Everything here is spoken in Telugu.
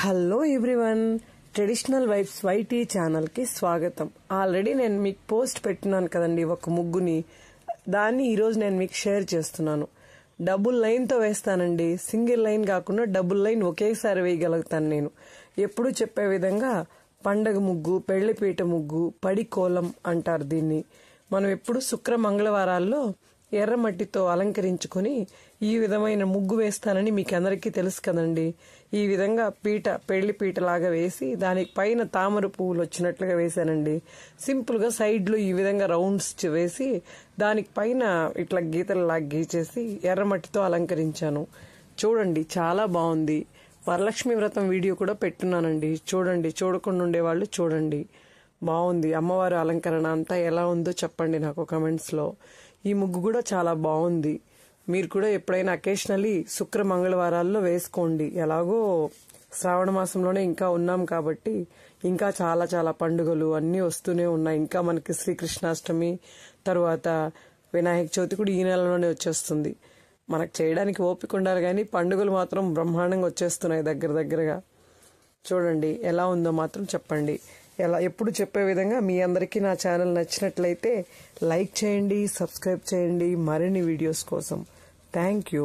Hello everyone, traditional vibes YT channel కి స్వాగతం. ఆల్రెడీ నేను మీకు పోస్ట్ పెట్టినాను కదండి ఒక ముగ్గుని. దాన్ని ఈరోజు నేను మీకు షేర్ చేస్తున్నాను. డబుల్ లైన్ తో వేస్తానండి. సింగిల్ లైన్ కాకుండా డబుల్ లైన్ ఒకేసారి వేయగలుగుతాను నేను. ఎప్పుడు చెప్పే విధంగా పండగ ముగ్గు, పెళ్లిపీట ముగ్గు, పడి కోలం అంటారు దీన్ని. మనం ఎప్పుడు శుక్ర మంగళవారాల్లో ఎర్రమట్టితో అలంకరించుకుని ఈ విధమైన ముగ్గు వేస్తానని మీకు అందరికీ తెలుసు కదండి. ఈ విధంగా పెళ్లి పీట లాగా వేసి దానికి పైన తామర పువ్వులు వచ్చినట్లుగా వేశానండి. సింపుల్ గా సైడ్ లో ఈ విధంగా రౌండ్స్ వేసి దానికి పైన ఇట్లా గీతలలాగా గీచేసి ఎర్రమట్టితో అలంకరించాను. చూడండి, చాలా బాగుంది. వరలక్ష్మి వ్రతం వీడియో కూడా పెట్టున్నానండి. చూడండి, చూడకుండా ఉండేవాళ్ళు చూడండి. బాగుంది. అమ్మవారి అలంకరణ అంతా ఎలా ఉందో చెప్పండి నాకు కమెంట్స్ లో. ఈ ముగ్గు కూడా చాలా బాగుంది. మీరు కూడా ఎప్పుడైనా అకేషనలీ శుక్ర మంగళవారాల్లో వేసుకోండి. ఎలాగో శ్రావణ మాసంలోనే ఇంకా ఉన్నాం కాబట్టి ఇంకా చాలా చాలా పండుగలు అన్నీ వస్తూనే ఉన్నాయి. ఇంకా మనకి శ్రీకృష్ణాష్టమి, తరువాత వినాయక చవితి కూడా ఈ నెలలోనే వచ్చేస్తుంది. మనకు చేయడానికి ఓపిక ఉండాలి కానీ పండుగలు మాత్రం బ్రహ్మాండంగా వచ్చేస్తున్నాయి దగ్గరగా. చూడండి ఎలా ఉందో మాత్రం చెప్పండి. ఎప్పుడు చెప్పే విధంగా మీ అందరికీ నా ఛానల్ నచ్చినట్లయితే లైక్ చేయండి, సబ్స్క్రైబ్ చేయండి మరిన్ని వీడియోస్ కోసం. Thank you.